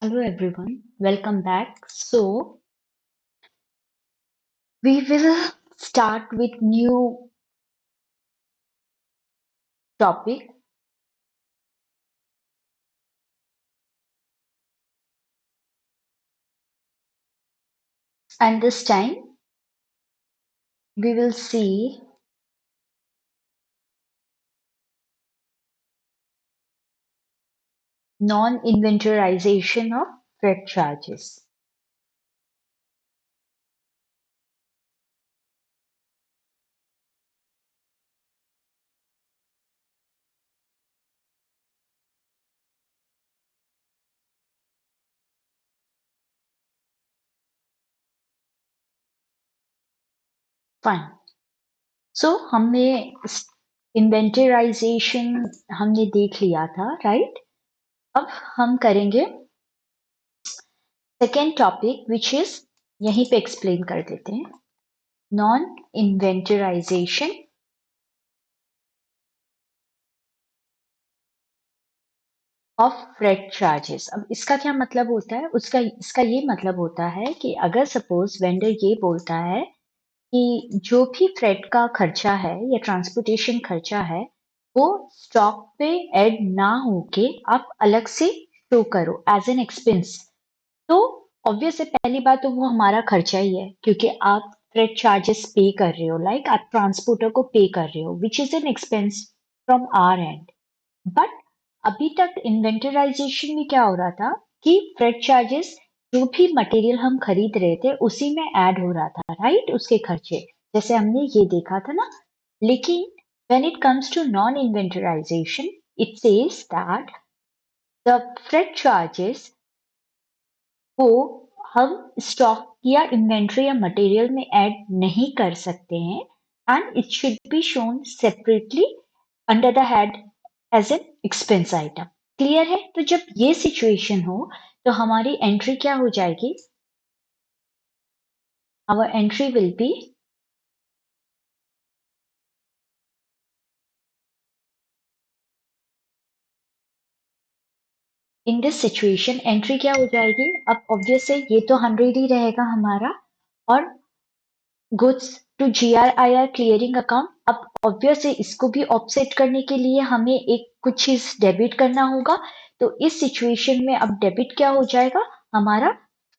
Hello everyone, welcome back. So we will start with new topic, and this time we will see non-inventorization of freight charges. Fine. So हमने इन्वेंटराइजेशन हमने देख लिया था, right? अब हम करेंगे सेकेंड टॉपिक विच इज यहीं पे एक्सप्लेन कर देते हैं नॉन इन्वेंटराइजेशन ऑफ फ्रेट चार्जेस। अब इसका क्या मतलब होता है? उसका इसका ये मतलब होता है कि अगर सपोज वेंडर ये बोलता है कि जो भी फ्रेट का खर्चा है या ट्रांसपोर्टेशन खर्चा है वो स्टॉक पे ऐड ना होके आप अलग से शो करो एज एन एक्सपेंस, तो ऑब्वियस है पहली बात तो वो हमारा खर्चा ही है क्योंकि आप फ्रेट चार्जेस पे कर रहे हो, लाइक आप ट्रांसपोर्टर को पे कर रहे हो which is an expense from our and. But अभी तक इन्वेंटराइजेशन में क्या हो रहा था कि फ्रेट चार्जेस जो भी मटेरियल हम खरीद रहे थे उसी में ऐड हो रहा था, राइट? उसके खर्चे जैसे हमने ये देखा था ना। लेकिन when it comes to non-inventorization, it says that the freight charges को हम स्टॉक या इन्वेंट्री या मटेरियल में ऐड नहीं कर सकते हैं and it should be shown separately under the head as an expense item. Clear है? तो जब ये सिचुएशन हो तो हमारी एंट्री क्या हो जाएगी? Our entry will be in this situation entry क्या हो जाएगी? अब ऑब्वियस है ये तो 100 ही रहेगा हमारा, और goods to GRIR clearing account. अब ऑब्वियस है इसको भी ऑफसेट करने के लिए हमें एक कुछ चीज डेबिट करना होगा, तो इस सिचुएशन में अब डेबिट क्या हो जाएगा? हमारा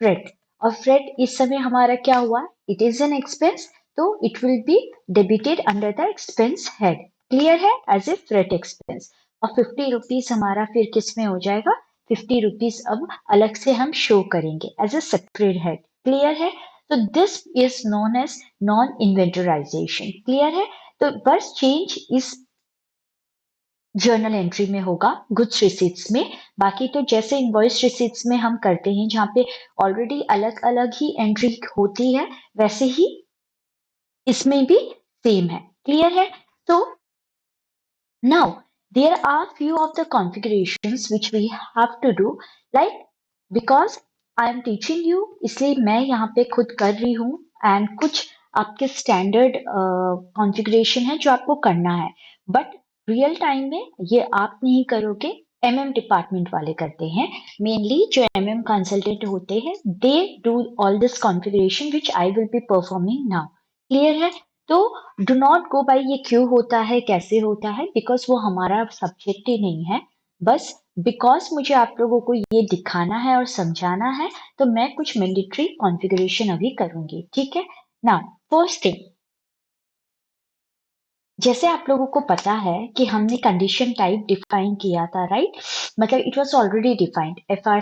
फ्रेट। और फ्रेट इस समय हमारा क्या हुआ? इट इज एन एक्सपेंस, तो it will be debited under the expense head. Clear है? As a freight expense. और 50 रुपीज हमारा फिर किस में हो जाएगा? 50 रुपीज अब अलग से हम शो करेंगे as a separate head. Clear है? तो this is known as non inventorisation. Clear है? तो बस चेंज इस जर्नल एंट्री में होगा गुड्स रिसीट्स में। बाकी तो जैसे इनवॉइस रिसीट्स में हम करते हैं जहां पे ऑलरेडी अलग अलग ही एंट्री होती है, वैसे ही इसमें भी सेम है। क्लियर है? तो now there are few of the configurations which we have to do, like because I am teaching you इसलिए मैं यहाँ पे खुद कर रही हूँ एंड कुछ आपके स्टैंडर्ड कॉन्फ़िगरेशन है जो आपको करना है, बट रियल टाइम में ये आप नहीं करोगे, MM डिपार्टमेंट वाले करते हैं। मेनली जो MM कंसल्टेंट होते हैं they do all this configuration which I will be performing now. Clear है? तो डू नॉट गो बाय ये क्यों होता है कैसे होता है, बिकॉज वो हमारा सब्जेक्ट ही नहीं है। बस बिकॉज मुझे आप लोगों को ये दिखाना है और समझाना है तो मैं कुछ मैंडेटरी कॉन्फ़िगरेशन अभी करूंगी। ठीक है ना? फर्स्ट थिंग, जैसे आप लोगों को पता है कि हमने कंडीशन टाइप डिफाइन किया था, राइट? मतलब it was already defined FR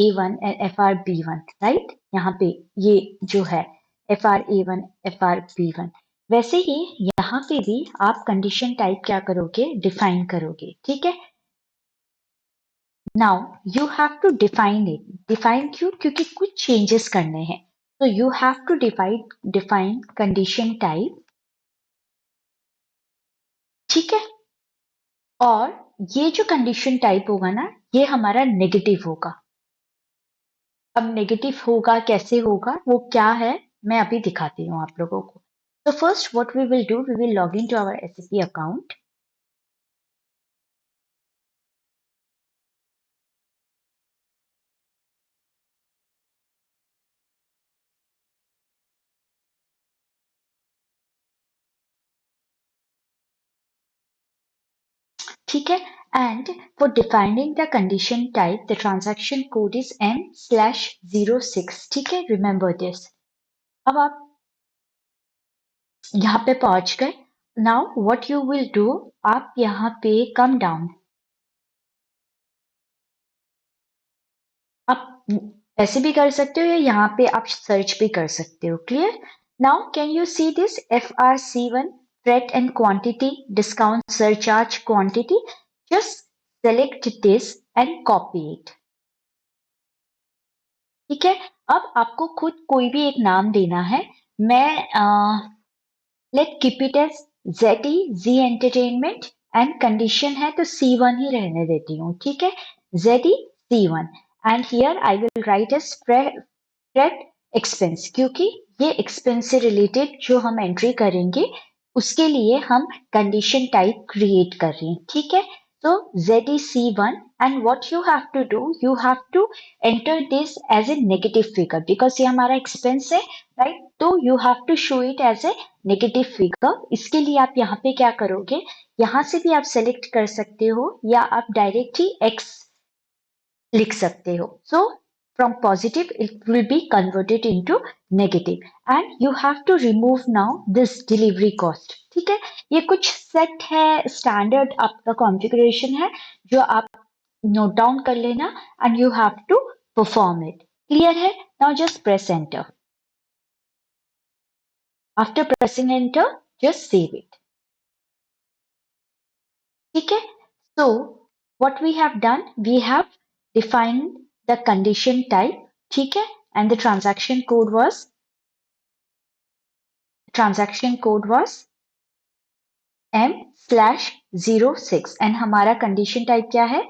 A1 and FR B1, right? यहाँ पे ये जो है FR A1 FR B1, वैसे ही यहाँ पे भी आप कंडीशन टाइप क्या करोगे? डिफाइन करोगे। ठीक है? Now you have to define it. Define क्यों? क्योंकि कुछ चेंजेस करने हैं, तो you have to define condition type. ठीक है? और ये जो कंडीशन टाइप होगा ना, ये हमारा नेगेटिव होगा। अब नेगेटिव होगा कैसे होगा, वो क्या है मैं अभी दिखाती हूँ आप लोगों को। तो first what we will do, we will log in to our SAP account. ठीक है। And for defining the condition type the transaction code is M/06, ठीक है, रिमेंबर दिस। अब आप यहाँ पे पहुंच गए। Now what you will do, आप यहाँ पे कम डाउन, आप ऐसे भी कर सकते हो या यहाँ पे आप सर्च भी कर सकते हो। Clear? Now can you see this FRC1 freight and quantity discount surcharge quantity? Just select this and copy it. ठीक है। अब आपको खुद कोई भी एक नाम देना है। मैं let keep it as ZE entertainment and condition है तो C1 ही रहने देती हूँ। ठीक है, ZE C1 and here I will write as freight expense, क्योंकि ये एक्सपेंस से रिलेटेड जो हम एंट्री करेंगे उसके लिए हम कंडीशन टाइप क्रिएट कर रहे हैं। ठीक है, so ZEC1 and what you have to do, you have to enter this as a negative figure because ये हमारा expense है, right? तो you have to show it as a negative figure। इसके लिए आप यहाँ पे क्या करोगे, यहाँ से भी आप select कर सकते हो या आप डायरेक्ट ही X लिख सकते हो। So from positive it will be converted into negative and you have to remove now this delivery cost। ठीक है, ये कुछ सेट है, स्टैंडर्ड आपका कॉन्फ़िगरेशन है जो आप नोट डाउन कर लेना and you have to perform it. Clear है? Now just press enter. After pressing enter just save it. ठीक है, so what we have done, we have defined the condition type, ठीक है, and the transaction code was M/06 and हमारा condition type क्या है,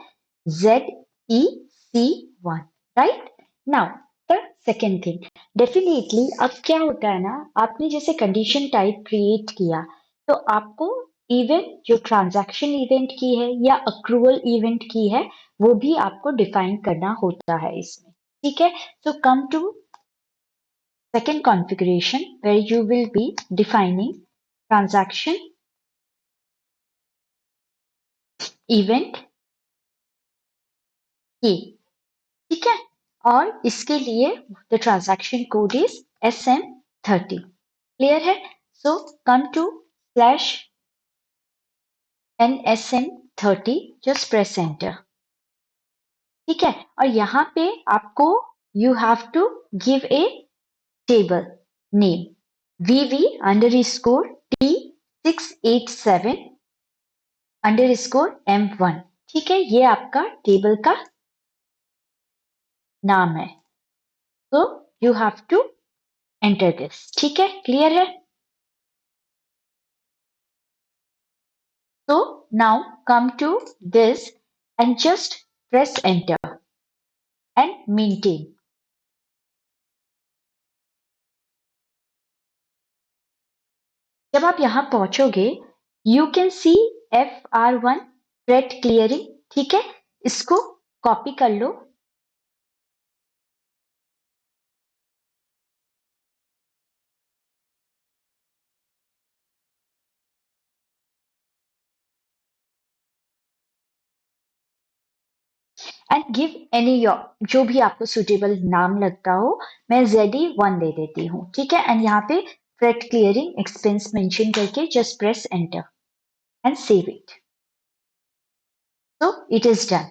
ZEC1, right? Now the second thing, definitely अब क्या होता है ना, आपने जैसे कंडीशन टाइप क्रिएट किया तो आपको इवेंट जो ट्रांजैक्शन इवेंट की है या अक्रूवल इवेंट की है वो भी आपको डिफाइन करना होता है इसमें। ठीक है, so come to second configuration where you will be defining transaction event की। ठीक है, और इसके लिए the transaction code is SM30। Clear है? So come to slash NSM30, just press enter. ठीक है, और यहाँ पे आपको you have to give a table name VV_T687_M1। ठीक है, ये आपका टेबल का नाम है, तो you have to enter this. ठीक है, क्लियर है? So now come to this and just press enter and maintain। जब आप यहां पहुंचोगे you can see FR1 freight clearing। ठीक है, इसको कॉपी कर लो एंड गिव एनी योर जो भी आपको सुटेबल नाम लगता हो। मैं ZE1 दे देती हूँ। ठीक है, एंड यहाँ पे फ्रेट क्लियरिंग एक्सपेंस मेंशन करके just press enter and save it. So it is done.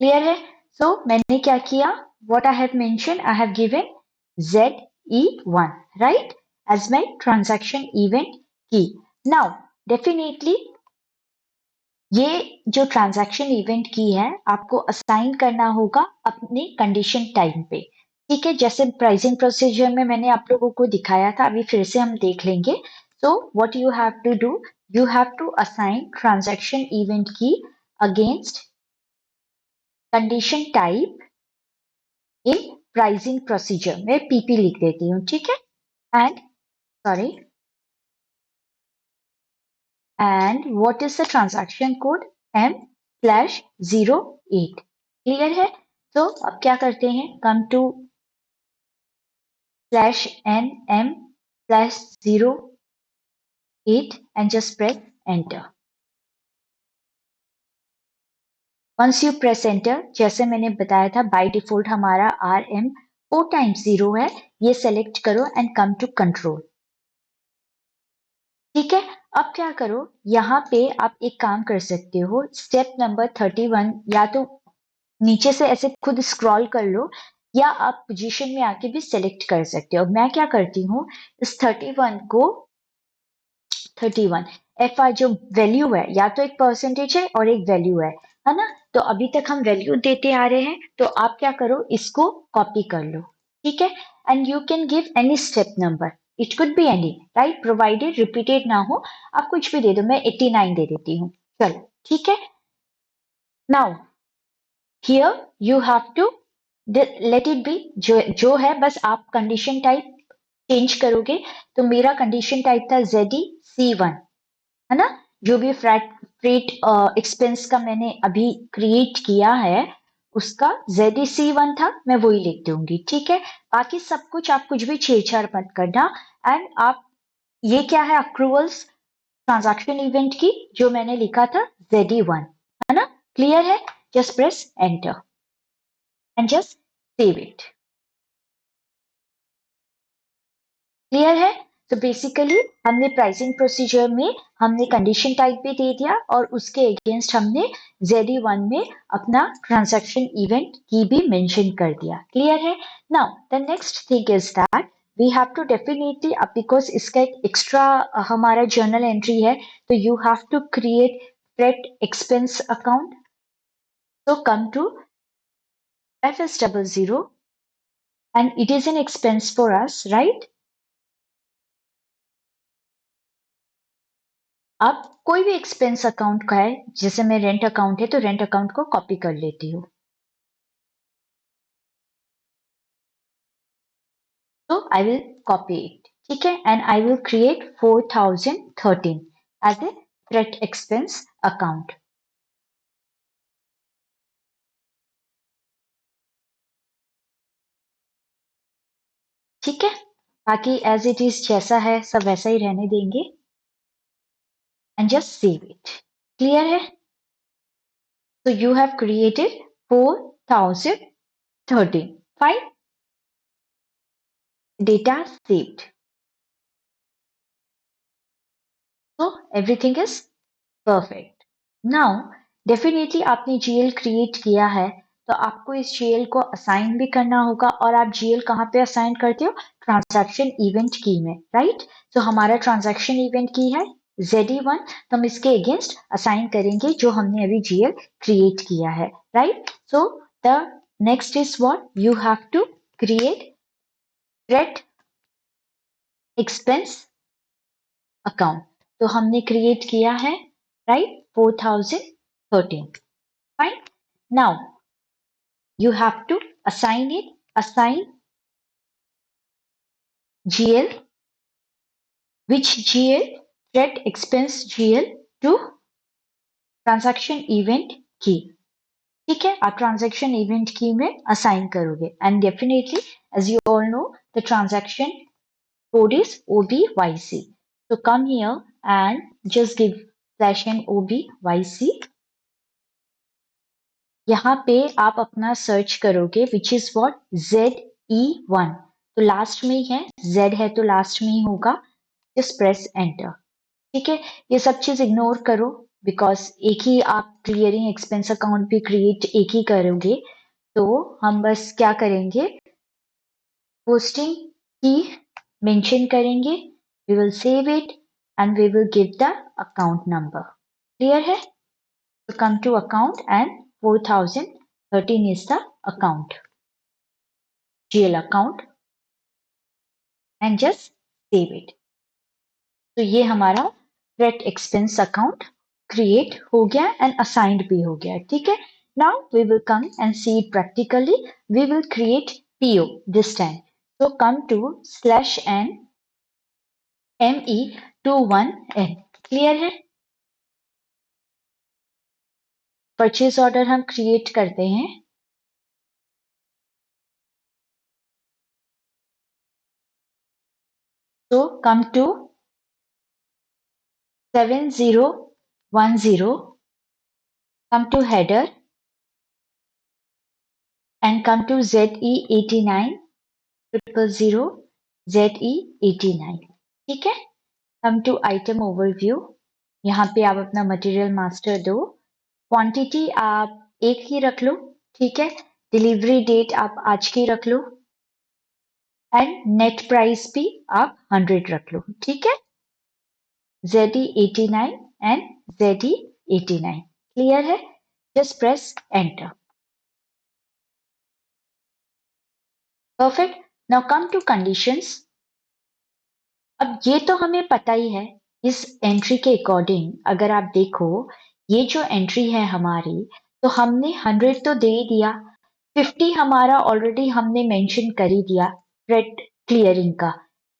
Clear है? सो मैंने क्या किया, what I have mentioned, I have given ZE1 right as my transaction event key। Now definitely ये जो transaction event की है आपको असाइन करना होगा अपने कंडीशन टाइम पे। ठीक है, जैसे प्राइसिंग प्रोसीजर में मैंने आप लोगों को दिखाया था, अभी फिर से हम देख लेंगे। So what you have to do, you have to assign transaction event key against condition type in pricing procedure. मैं PP लिख देती हूँ। ठीक है, and sorry and what is the transaction code M/08। Clear है? तो अब क्या करते हैं, come to /NM/08 and just press enter। Once you press enter, जैसे मैंने बताया था बाय डिफॉल्ट हमारा RM 4 टाइम्स 0 है, ये सेलेक्ट करो एंड कम टू कंट्रोल। ठीक है, अब क्या करो, यहाँ पे आप एक काम कर सकते हो, स्टेप नंबर 31, या तो नीचे से ऐसे खुद स्क्रॉल कर लो या आप पोजीशन में आके भी सेलेक्ट कर सकते हो। मैं क्या करती हूँ, इस 31 को 31 FI जो वैल्यू है, या तो एक परसेंटेज है और एक वैल्यू है ना, तो अभी तक हम वैल्यू देते आ रहे हैं, तो आप क्या करो, इसको कॉपी कर लो। ठीक है, and you can give any step number, it could be any, right, provided repeated ना हो, आप कुछ भी दे दो, मैं 89 दे देती हूँ, चलो ठीक है। Now here you have to let it be, जो है बस आप कंडीशन टाइप चेंज करोगे, तो मेरा कंडीशन टाइप था ZEC1, है ना, जो भी फ्रेट एक्सपेंस का मैंने अभी क्रिएट किया है उसका ZEC1 था, मैं वही लिख दूंगी। ठीक है, बाकी सब कुछ आप कुछ भी छेड़छाड़ मत करना। एंड आप, ये क्या है, अक्रूवल्स ट्रांजैक्शन इवेंट की जो मैंने लिखा था ZE1, है ना, क्लियर है, just press enter and just save it. Clear है, तो बेसिकली हमने प्राइसिंग प्रोसीजर में हमने कंडीशन टाइप भी दे दिया और उसके अगेंस्ट हमने ZE1 में अपना ट्रांजैक्शन इवेंट की भी मेंशन कर दिया। क्लियर है, now the next thing is that we have to definitely, अब बिकॉज इसका एक एक्स्ट्रा हमारा जर्नल एंट्री है, तो you have to create freight expense account. So come to FS00 and it is an expense for us, right? अब कोई भी expense account का है, जैसे मैं रेंट अकाउंट है तो रेंट अकाउंट को कॉपी कर लेती हूँ, तो आई विल कॉपी इट। ठीक है, and I will create 4013 as a freight expense account. ठीक है, बाकी एज इट इज जैसा है सब वैसा ही रहने देंगे and just save it. Clear है, तो you have created 4013, fine, data saved, so everything is perfect. Now definitely आपने GL क्रिएट किया है, तो आपको इस GL को असाइन भी करना होगा, और आप GL कहाँ पे असाइन करते हो, ट्रांजैक्शन इवेंट की में, राइट। तो हमारा ट्रांजैक्शन इवेंट की है ZE1, तो हम इसके अगेंस्ट असाइन करेंगे जो हमने अभी GL क्रिएट किया है, right. So the next is what, you have to create freight expense account, तो हमने क्रिएट किया है, right, 4013, fine. Now you have to assign it, assign GL, which GL, threat expense GL to transaction event key. ठीक है, आप transaction event की में assign करोगे, and definitely as you all know the transaction code is OBYC. So come here and just give /n OBYC. यहाँ पे आप अपना सर्च करोगे विच इज वॉट ZE1, तो लास्ट में ही है, Z है तो लास्ट में ही होगा, जस्ट प्रेस एंटर। ठीक है, ये सब चीज इग्नोर करो, बिकॉज एक ही आप क्लियरिंग एक्सपेंस अकाउंट भी क्रिएट एक ही करोगे, तो हम बस क्या करेंगे, पोस्टिंग की मेंशन करेंगे, we will save it and we will give the account number. Clear है, तो come to account and 4013 is the account, GL account, and just save it. तो ये हमारा फ्रेट एक्सपेंस अकाउंट क्रिएट हो गया and assigned भी हो गया। ठीक है, now we will come and see it practically, we will create PO this time, so come to /n ME21N। Clear है, परचेज ऑर्डर हम क्रिएट करते हैं, so come to 7010, come to header and come to ZE89 000 ZE89. ठीक है, come to item overview. यहाँ पे आप अपना मटेरियल मास्टर दो, क्वांटिटी आप एक ही रख लो, ठीक है, डिलीवरी डेट आप आज की रख लो, एंड नेट प्राइस भी आप 100 रख लो, ठीक है, ZE89 and ZE89. क्लियर है? Just press enter. Perfect. Now come to conditions. अब ये तो हमें पता ही है, इस एंट्री के अकॉर्डिंग अगर आप देखो, ये जो एंट्री है हमारी, तो हमने 100 तो दे ही दिया, 50 हमारा ऑलरेडी हमने मेंशन कर ही दिया फ्रेट क्लियरिंग का,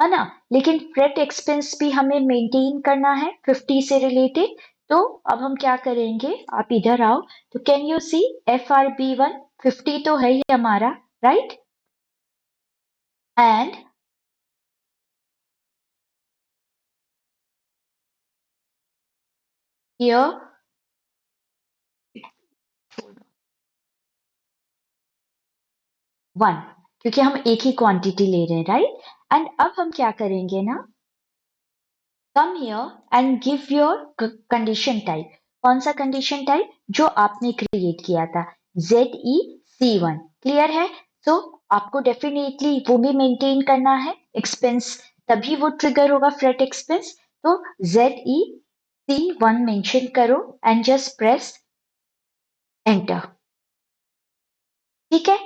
है ना, लेकिन फ्रेट एक्सपेंस भी हमें मेंटेन करना है 50 से रिलेटेड. तो अब हम क्या करेंगे, आप इधर आओ, तो कैन यू सी FRB1 50 तो है ही हमारा, राइट, एंड हियर 1, क्योंकि हम एक ही क्वांटिटी ले रहे हैं, राइट. एंड अब हम क्या करेंगे ना, come here and give your condition type. कौन सा कंडीशन टाइप? जो आपने क्रिएट किया था, ZEC1. क्लियर है? सो आपको डेफिनेटली वो भी मेंटेन करना है एक्सपेंस, तभी वो ट्रिगर होगा फ्रेट एक्सपेंस. तो ZEC1 मेंशन करो एंड जस्ट प्रेस एंटर. ठीक है,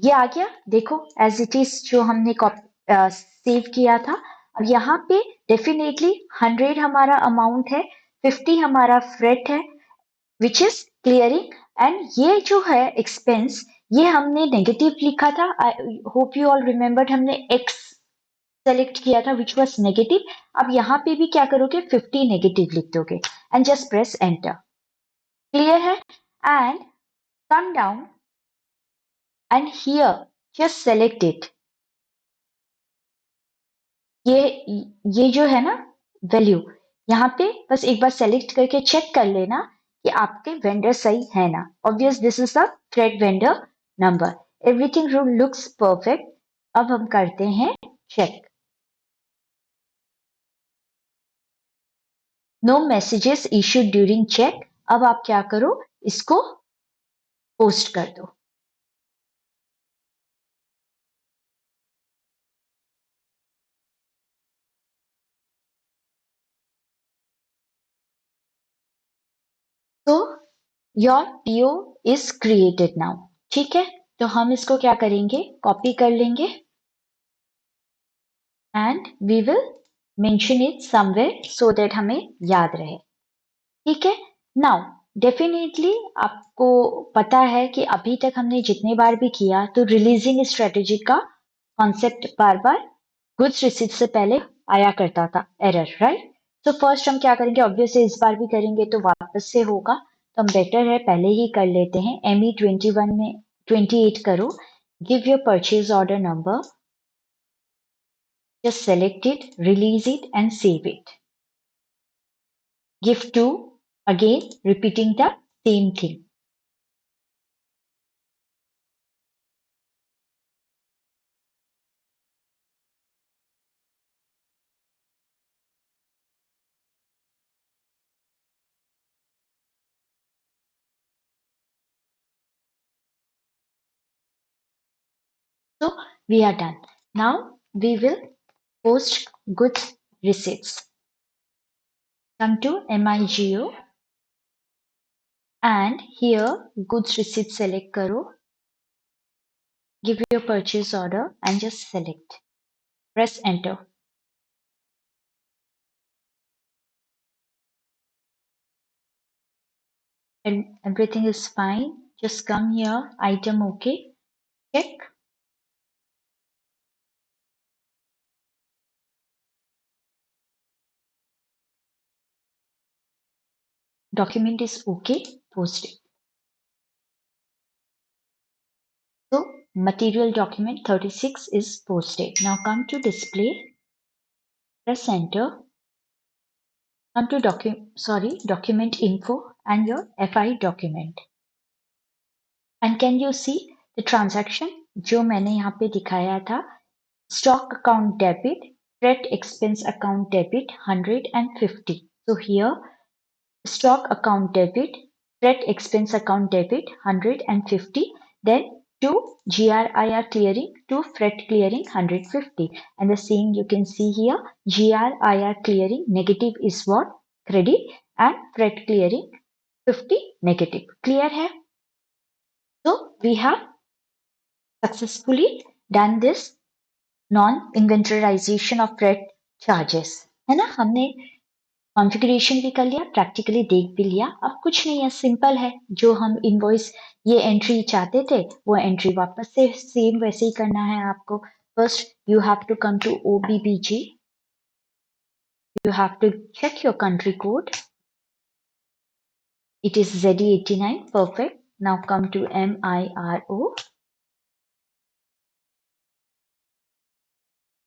ये आ गया, देखो एज इट इज जो हमने सेव किया था. अब यहाँ पे डेफिनेटली 100 हमारा अमाउंट है, 50 हमारा फ्रेट है विच इज क्लियरिंग, एंड ये जो है एक्सपेंस, ये हमने नेगेटिव लिखा था. I hope you all remembered, हमने एक्स सेलेक्ट किया था विच वॉज नेगेटिव. अब यहाँ पे भी क्या करोगे, 50 नेगेटिव लिख दोगे and just press enter. Clear है? And come down and here just select it. ये जो है ना वैल्यू, यहाँ पे बस एक बार सेलेक्ट करके चेक कर लेना कि आपके वेंडर सही है ना. Obvious this is the thread vendor number. Everything looks perfect. अब हम करते हैं check. No messages issued during check. अब आप क्या करो, इसको पोस्ट कर दो. तो your PO is created now. ठीक है, तो हम इसको क्या करेंगे, कॉपी कर लेंगे and we will mention it somewhere so that हमें याद रहे. ठीक है. नाउ डेफिनेटली आपको पता है कि अभी तक हमने जितने बार भी किया, तो रिलीजिंग स्ट्रेटेजी का कॉन्सेप्ट बार बार गुड्स रिसीट से पहले आया करता था, एरर, राइट. तो फर्स्ट हम क्या करेंगे, ऑब्वियसली इस बार भी करेंगे तो वापस से होगा, तो हम बेटर है पहले ही कर लेते हैं. ME21 में 28 करो, give your purchase order number, just select it, release it and save it. Give to, again repeating the same thing. So we are done. Now we will post goods receipts. Come to MIGO and here goods receipt select karo. Give your purchase order and just select. Press enter. And everything is fine. Just come here, item okay. Check. Document is okay. Post it. So material document 36 is posted. Now come to display, press enter, come to document info and your FI document. And can you see the transaction जो मैंने यहाँ पे दिखाया था, stock account debit, freight expense account debit 150. So here stock account debit, freight expense account debit 150, then to GRIR clearing to freight clearing 150. And the same you can see here, GRIR clearing negative is what? Credit, and freight clearing 50 negative. Clear hai? So we have successfully done this non-inventorization of freight charges, है ना? हमने configuration भी कर लिया, practically देख भी लिया। अब कुछ नहीं है, सिंपल है। जो हम इनवॉइस ये एंट्री चाहते थे वो एंट्री वापस से सेम वैसे ही करना है आपको। First you have to come to OBBG, you have to check your country code. It is ZE89, perfect. Now come to MIRO.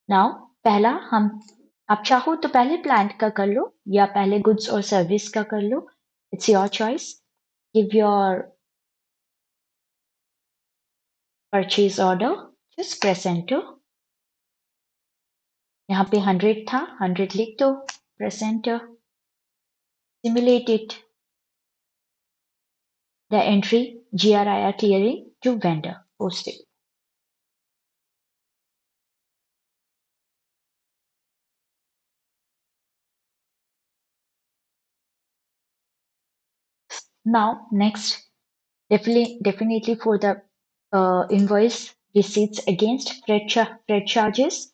Now पहला हम, आप चाहो तो पहले प्लांट का कर लो या पहले गुड्स और सर्विस का कर लो, it's your choice. Give your purchase order, just press enter. यहाँ पे 100 था, 100 लिख दो, press enter, simulate it the entry GRIR clearing to vendor posted. Now, next, definitely for the invoice receipts against freight charges.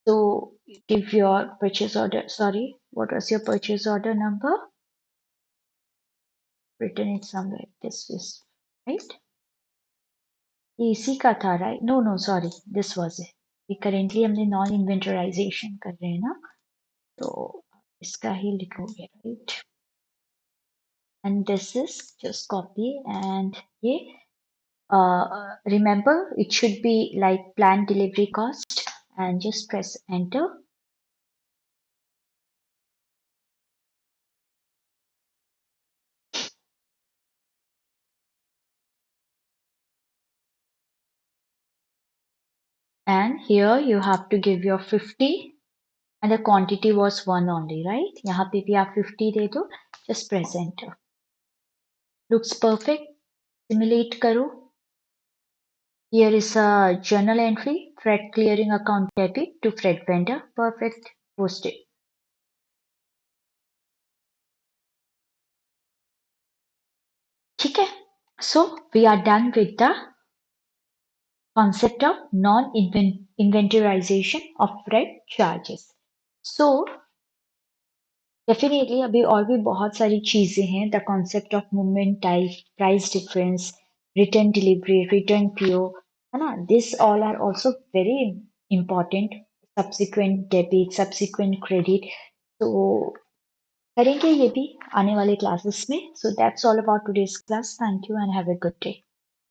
So give your purchase order. Sorry, what was your purchase order number? Written it somewhere. This is right. ये इसी का था, right? No, no, sorry. This was it. ये currently हमने non inventorization कर रहे हैं ना, तो इसका ही लिखोगे, right? And this is just copy and ये remember it should be like planned delivery cost, and just press enter. And here you have to give your 50 and the quantity was 1 only, right? यहाँ पे भी आप 50 दे दो, just press enter. Looks perfect. Simulate करो. Here is a journal entry, freight clearing account debit to freight vendor. Perfect. Posted. ठीक है? So we are done with the concept of non-inventorization of freight charges. So definitely अभी और भी बहुत सारी चीजें हैं, the concept of movement type, price difference, return delivery, return PO, है ना? This all are also very important, subsequent debit, subsequent credit, तो करेंगे ये भी आने वाले क्लासेस में। So that's all about today's class. Thank you and have a good day.